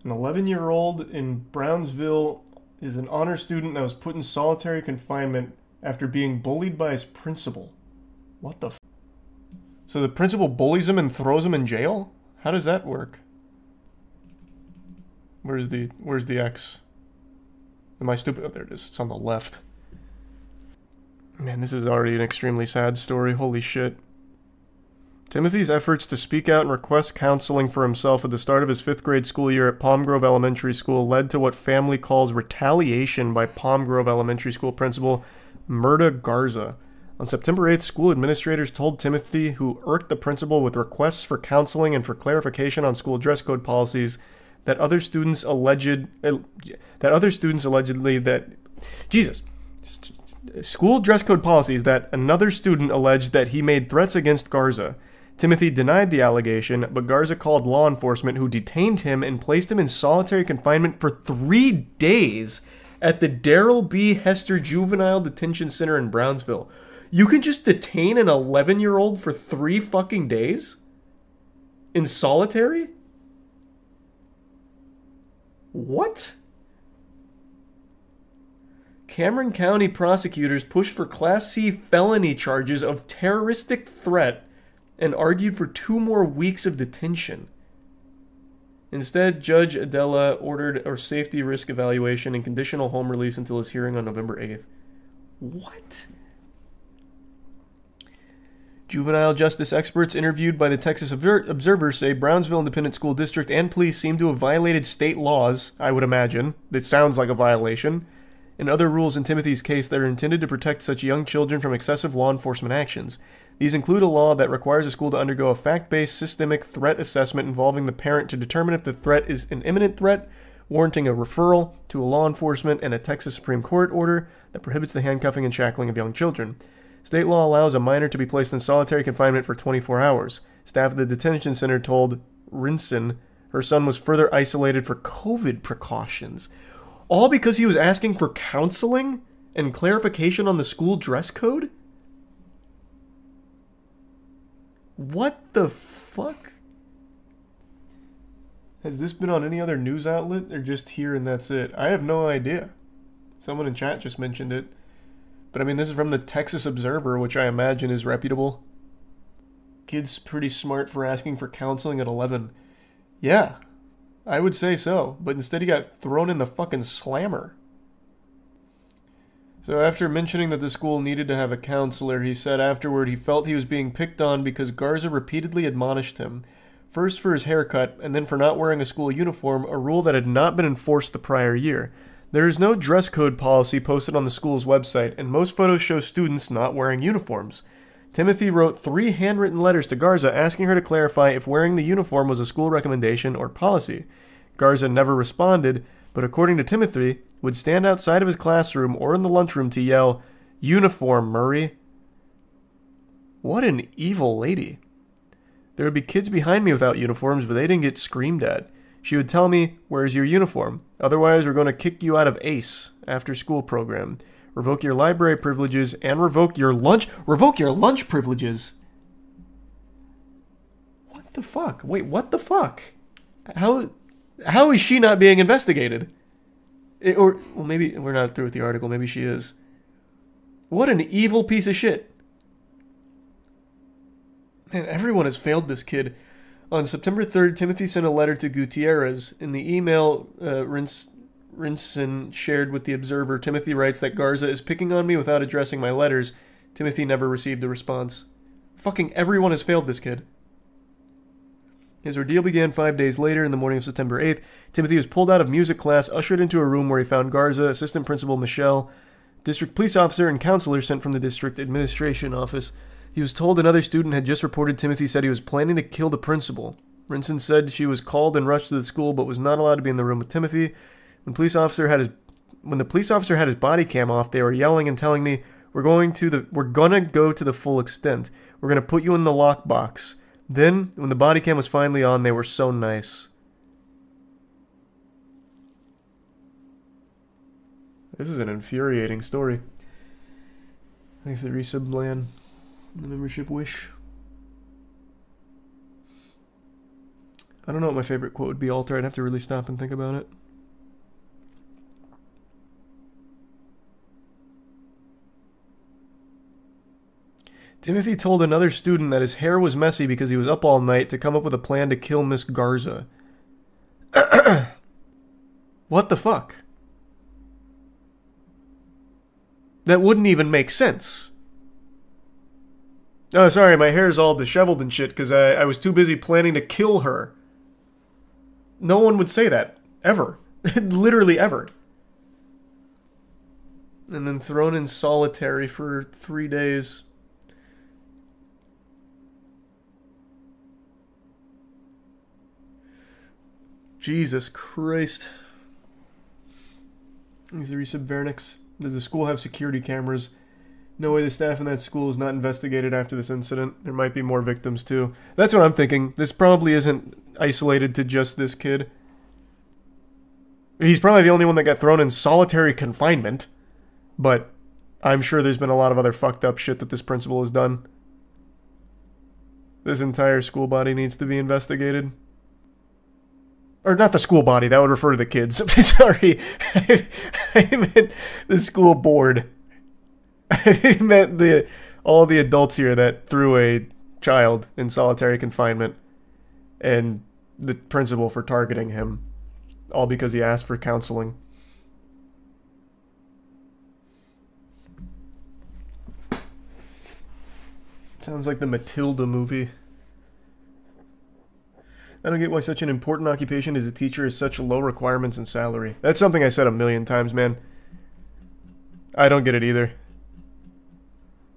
An 11-year-old in Brownsville is an honor student that was put in solitary confinement after being bullied by his principal. What the f? So the principal bullies him and throws him in jail? How does that work? Where's the X? Am I stupid? Oh, there it is. It's on the left. Man, this is already an extremely sad story. Holy shit. Timothy's efforts to speak out and request counseling for himself at the start of his 5th grade school year at Palm Grove Elementary School led to what family calls retaliation by Palm Grove Elementary School principal Myrta Garza. On September 8th, school administrators told Timothy, who irked the principal with requests for counseling and for clarification on school dress code policies, that other students allegedly school dress code policies that another student alleged that he made threats against Garza. Timothy denied the allegation, but Garza called law enforcement, who detained him and placed him in solitary confinement for 3 days at the Darrell B. Hester Juvenile Detention Center in Brownsville. You can just detain an 11-year-old for 3 fucking days? In solitary? What? Cameron County prosecutors pushed for Class C felony charges of terroristic threat and argued for 2 more weeks of detention. Instead, Judge Adela ordered a safety risk evaluation and conditional home release until his hearing on November 8th. What? Juvenile justice experts interviewed by the Texas Observer say Brownsville Independent School District and police seem to have violated state laws, I would imagine. It sounds like a violation. And other rules in Timothy's case that are intended to protect such young children from excessive law enforcement actions. These include a law that requires a school to undergo a fact-based systemic threat assessment involving the parent to determine if the threat is an imminent threat, warranting a referral to a law enforcement, and a Texas Supreme Court order that prohibits the handcuffing and shackling of young children. State law allows a minor to be placed in solitary confinement for 24 hours. Staff at the detention center told Rinson her son was further isolated for COVID precautions. All because he was asking for counseling and clarification on the school dress code? What the fuck? Has this been on any other news outlet or just here and that's it? I have no idea. Someone in chat just mentioned it. But I mean, this is from the Texas Observer, which I imagine is reputable. Kid's pretty smart for asking for counseling at 11. Yeah, I would say so. But instead he got thrown in the fucking slammer. So after mentioning that the school needed to have a counselor, he said afterward he felt he was being picked on because Garza repeatedly admonished him. First for his haircut, and then for not wearing a school uniform, a rule that had not been enforced the prior year. There is no dress code policy posted on the school's website, and most photos show students not wearing uniforms. Timothy wrote 3 handwritten letters to Garza asking her to clarify if wearing the uniform was a school recommendation or policy. Garza never responded, but according to Timothy, would stand outside of his classroom or in the lunchroom to yell, "Uniform, Murray." What an evil lady. There would be kids behind me without uniforms, but they didn't get screamed at. She would tell me, "Where's your uniform? Otherwise, we're going to kick you out of ACE, after school program. Revoke your library privileges and revoke your lunch privileges." What the fuck? Wait, what the fuck? How is she not being investigated? Well, maybe we're not through with the article. Maybe she is. What an evil piece of shit. Man, everyone has failed this kid. On September 3rd, Timothy sent a letter to Gutierrez. In the email Rinson shared with the Observer, Timothy writes that Garza is picking on me without addressing my letters. Timothy never received a response. Fucking everyone has failed this kid. His ordeal began 5 days later in the morning of September 8th. Timothy was pulled out of music class, ushered into a room where he found Garza, Assistant Principal Michelle, District Police Officer, and counselor sent from the District Administration Office. He was told another student had just reported Timothy said he was planning to kill the principal. Rinson said she was called and rushed to the school but was not allowed to be in the room with Timothy. When the police officer had his body cam off, they were yelling and telling me, we're gonna go to the full extent. We're gonna put you in the lockbox. Then, when the body cam was finally on, they were so nice. This is an infuriating story. Thanks to Resub Land. The membership wish. I don't know what my favorite quote would be, Alter. I'd have to really stop and think about it. Timothy told another student that his hair was messy because he was up all night to come up with a plan to kill Miss Garza. What the fuck? That wouldn't even make sense. Oh, sorry, my hair's all disheveled and shit because I was too busy planning to kill her. No one would say that. Ever. Literally ever. And then thrown in solitary for 3 days. Jesus Christ. These are Vernix. Does the school have security cameras? No way the staff in that school is not investigated after this incident. There might be more victims too. That's what I'm thinking. This probably isn't isolated to just this kid. He's probably the only one that got thrown in solitary confinement. But I'm sure there's been a lot of other fucked up shit that this principal has done. This entire school body needs to be investigated. Or not the school body, that would refer to the kids. Sorry. I meant the school board. I meant all the adults here that threw a child in solitary confinement. And the principal for targeting him. All because he asked for counseling. Sounds like the Matilda movie. I don't get why such an important occupation as a teacher has such low requirements and salary. That's something I said 1,000,000 times, man. I don't get it either.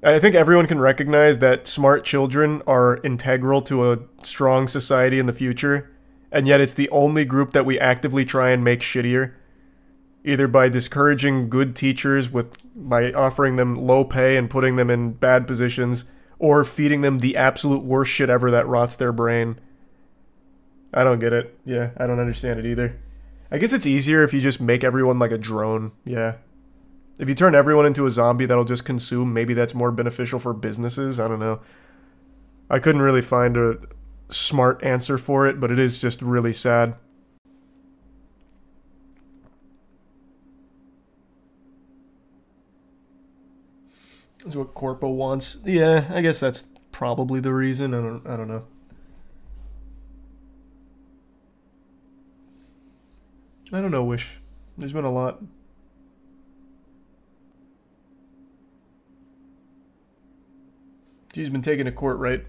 I think everyone can recognize that smart children are integral to a strong society in the future, and yet it's the only group that we actively try and make shittier. Either by discouraging good teachers by offering them low pay and putting them in bad positions, or feeding them the absolute worst shit ever that rots their brain. I don't get it. Yeah, I don't understand it either. I guess it's easier if you just make everyone like a drone. Yeah. If you turn everyone into a zombie that'll just consume, maybe that's more beneficial for businesses. I don't know. I couldn't really find a smart answer for it, but it is just really sad. That's what Corpo wants. Yeah, I guess that's probably the reason. I don't know. I don't know, Wish. There's been a lot. She's been taken to court, right?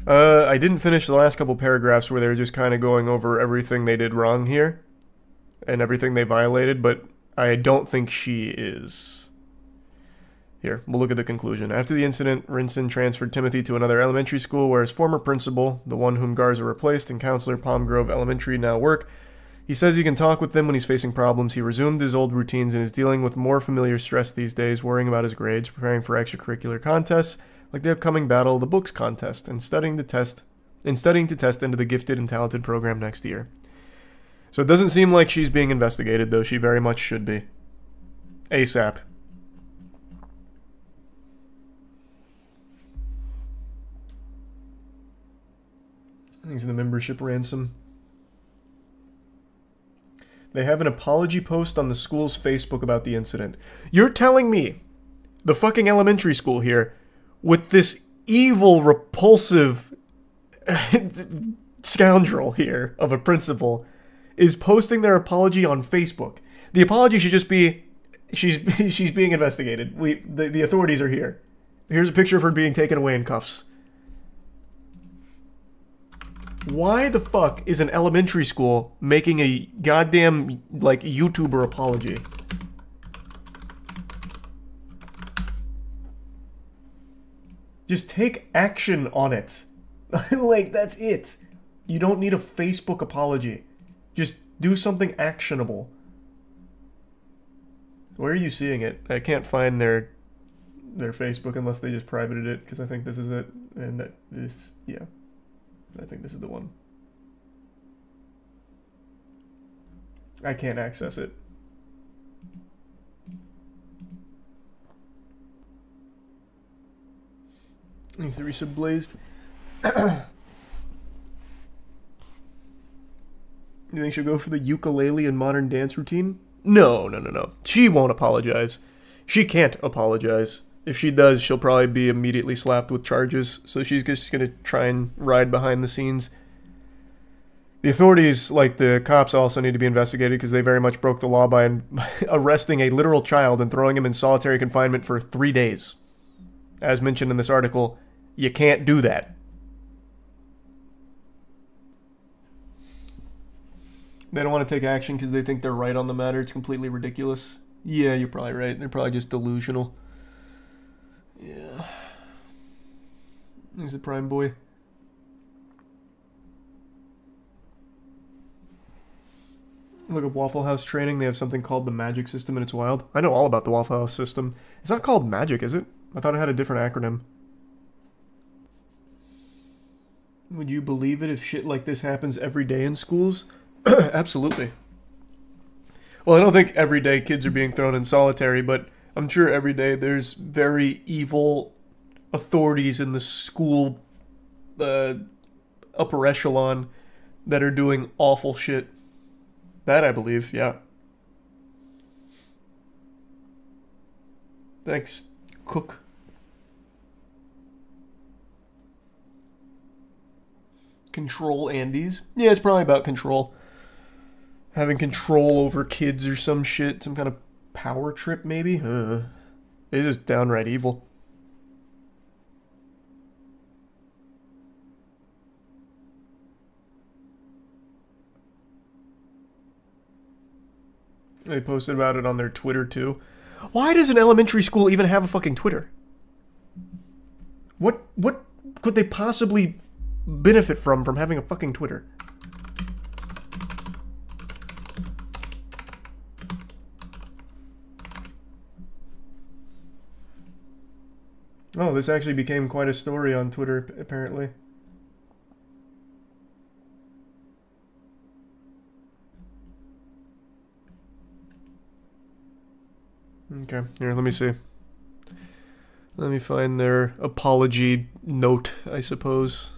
I didn't finish the last couple paragraphs where they were just kind of going over everything they did wrong here. And everything they violated, but I don't think she is. Here, we'll look at the conclusion. After the incident, Rinson transferred Timothy to another elementary school where his former principal, the one whom Garza replaced, and counselor Palm Grove Elementary now work. He says he can talk with them when he's facing problems. He resumed his old routines and is dealing with more familiar stress these days, worrying about his grades, preparing for extracurricular contests, like the upcoming Battle of the Books contest, and studying to test into the gifted and talented program next year. So it doesn't seem like she's being investigated, though she very much should be. ASAP. Thanks to the membership ransom. They have an apology post on the school's Facebook about the incident. You're telling me the fucking elementary school here, with this evil, repulsive scoundrel here of a principal, is posting their apology on Facebook. The apology should just be, she's being investigated. The authorities are here. Here's a picture of her being taken away in cuffs. Why the fuck is an elementary school making a goddamn, like, YouTuber apology? Just take action on it. Like, that's it. You don't need a Facebook apology. Just do something actionable. Where are you seeing it? I can't find their Facebook unless they just privated it, because I think this is it. And this, yeah. I think this is the one. I can't access it. Needs to resub blazed. You think she'll go for the ukulele and modern dance routine? No, no, no, no. She won't apologize. She can't apologize. If she does, she'll probably be immediately slapped with charges, so she's just gonna try and ride behind the scenes. The authorities, like the cops, also need to be investigated because they very much broke the law by arresting a literal child and throwing him in solitary confinement for 3 days. As mentioned in this article, you can't do that. They don't want to take action because they think they're right on the matter. It's completely ridiculous. Yeah, you're probably right. They're probably just delusional. Yeah. He's a prime boy. Look at Waffle House training. They have something called the Magic System, and it's wild. I know all about the Waffle House system. It's not called Magic, is it? I thought it had a different acronym. Would you believe it if shit like this happens every day in schools? Absolutely. Well, I don't think every day kids are being thrown in solitary, but I'm sure every day there's very evil authorities in the school upper echelon that are doing awful shit. That I believe, yeah. Thanks, Cook. Control Andes. Yeah, it's probably about control. Having control over kids or some shit. Some kind of power trip, maybe? It's just downright evil. They posted about it on their Twitter, too. Why does an elementary school even have a fucking Twitter? What could they possibly benefit from having a fucking Twitter? Oh, this actually became quite a story on Twitter, apparently. Okay, here, let me see. Let me find their apology note, I suppose.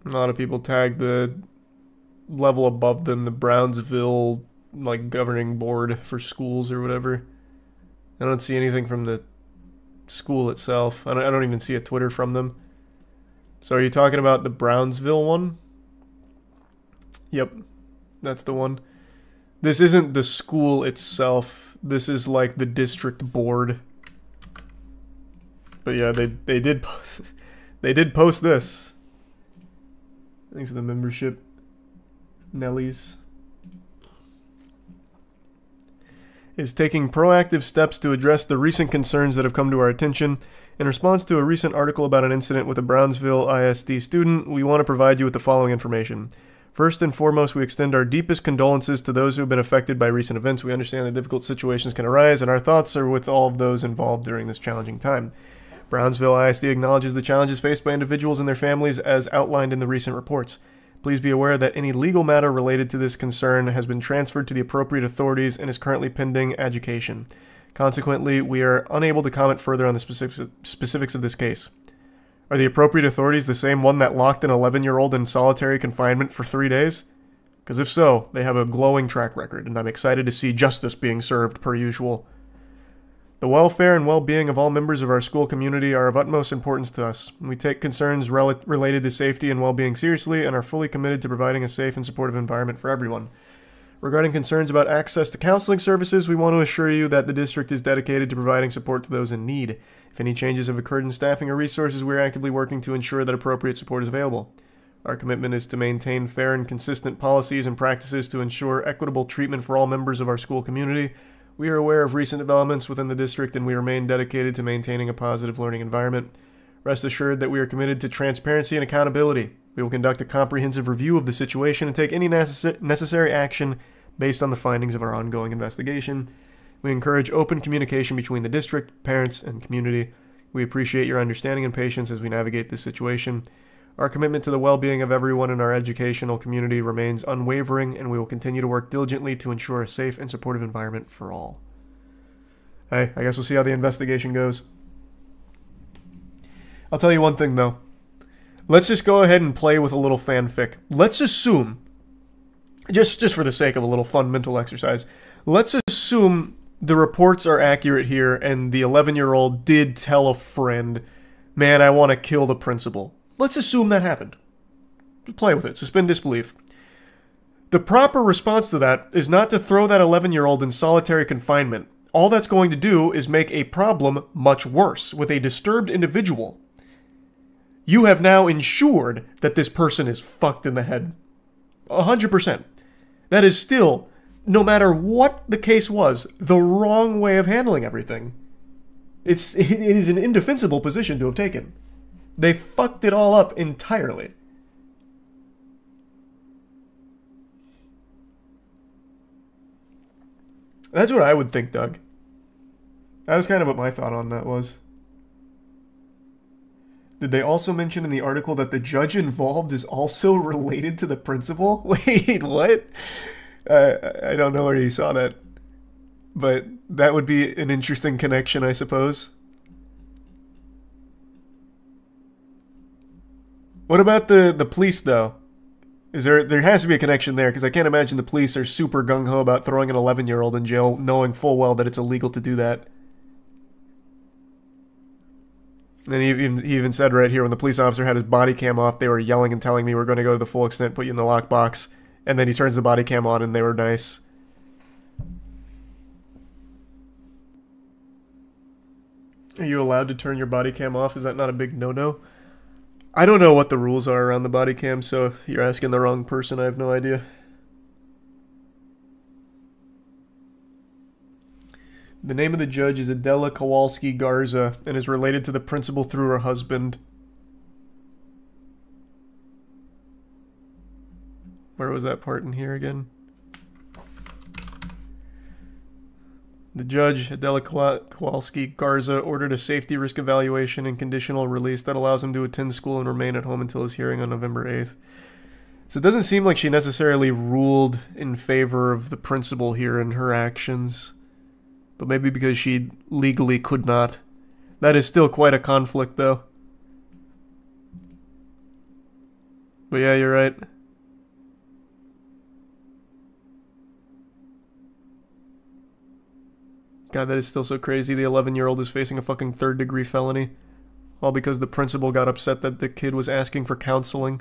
A lot of people tag the level above them, the Brownsville, like, governing board for schools or whatever. I don't see anything from the school itself. I don't even see a Twitter from them. So are you talking about the Brownsville one? Yep, that's the one. This isn't the school itself. This is like the district board. But yeah, they did they did post this. Thanks to the membership. Nellies is taking proactive steps to address the recent concerns that have come to our attention. In response to a recent article about an incident with a Brownsville ISD student, we want to provide you with the following information. First and foremost, we extend our deepest condolences to those who have been affected by recent events. We understand that difficult situations can arise, and our thoughts are with all of those involved during this challenging time. Brownsville ISD acknowledges the challenges faced by individuals and their families as outlined in the recent reports. Please be aware that any legal matter related to this concern has been transferred to the appropriate authorities and is currently pending adjudication. Consequently, we are unable to comment further on the specifics of this case. Are the appropriate authorities the same one that locked an 11-year-old in solitary confinement for 3 days? Because if so, they have a glowing track record, and I'm excited to see justice being served per usual. The welfare and well-being of all members of our school community are of utmost importance to us. We take concerns related to safety and well-being seriously and are fully committed to providing a safe and supportive environment for everyone. Regarding concerns about access to counseling services, we want to assure you that the district is dedicated to providing support to those in need. If any changes have occurred in staffing or resources, we are actively working to ensure that appropriate support is available. Our commitment is to maintain fair and consistent policies and practices to ensure equitable treatment for all members of our school community. We are aware of recent developments within the district, and we remain dedicated to maintaining a positive learning environment. Rest assured that we are committed to transparency and accountability. We will conduct a comprehensive review of the situation and take any necessary action based on the findings of our ongoing investigation. We encourage open communication between the district, parents, and community. We appreciate your understanding and patience as we navigate this situation. Our commitment to the well-being of everyone in our educational community remains unwavering, and we will continue to work diligently to ensure a safe and supportive environment for all. Hey, I guess we'll see how the investigation goes. I'll tell you one thing, though. Let's just go ahead and play with a little fanfic. Let's assume, just for the sake of a little fun mental exercise, let's assume the reports are accurate here and the 11-year-old did tell a friend, man, I want to kill the principal. Let's assume that happened. Just play with it. Suspend disbelief. The proper response to that is not to throw that 11-year-old in solitary confinement. All that's going to do is make a problem much worse with a disturbed individual. You have now ensured that this person is fucked in the head. 100%. That is still, no matter what the case was, the wrong way of handling everything. It is an indefensible position to have taken. They fucked it all up entirely. That's what I would think, Doug. That was kind of what my thought on that was. Did they also mention in the article that the judge involved is also related to the principal? Wait, what? I don't know where you saw that. But that would be an interesting connection, I suppose. What about the police, though? There has to be a connection there, because I can't imagine the police are super gung-ho about throwing an 11-year-old in jail, knowing full well that it's illegal to do that. And he even said right here, when the police officer had his body cam off, they were yelling and telling me we're going to go to the full extent, put you in the lockbox. And then he turns the body cam on and they were nice. Are you allowed to turn your body cam off? Is that not a big no-no? I don't know what the rules are around the body cam, so you're asking the wrong person. I have no idea. The name of the judge is Adela Kowalski Garza and is related to the principal through her husband. Where was that part in here again? The judge, Adela Kowalski Garza, ordered a safety risk evaluation and conditional release that allows him to attend school and remain at home until his hearing on November 8th. So it doesn't seem like she necessarily ruled in favor of the principal here in her actions. But maybe because she legally could not. That is still quite a conflict, though. But yeah, you're right. God, that is still so crazy. The 11-year-old is facing a fucking third-degree felony. All because the principal got upset that the kid was asking for counseling.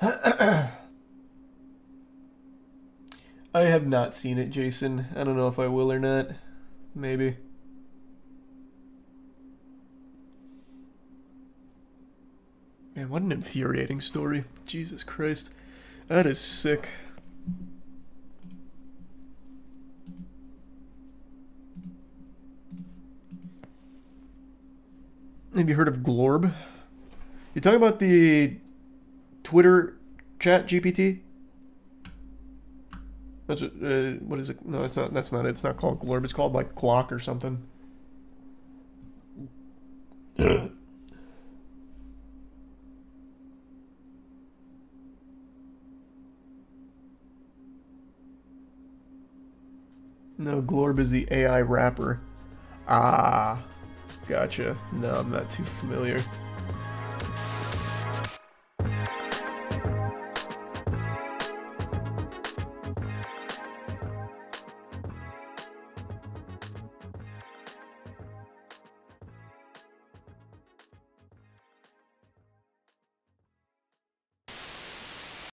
I have not seen it, Jason. I don't know if I will or not. Maybe. Man, what an infuriating story. Jesus Christ. That is sick. Have you heard of Glorb? You talking about the Twitter chat GPT? That's what is it? No, it's not. That's not it. It's not called Glorb. It's called like Glock or something. No, Glorb is the AI rapper. Ah, gotcha. No, I'm not too familiar.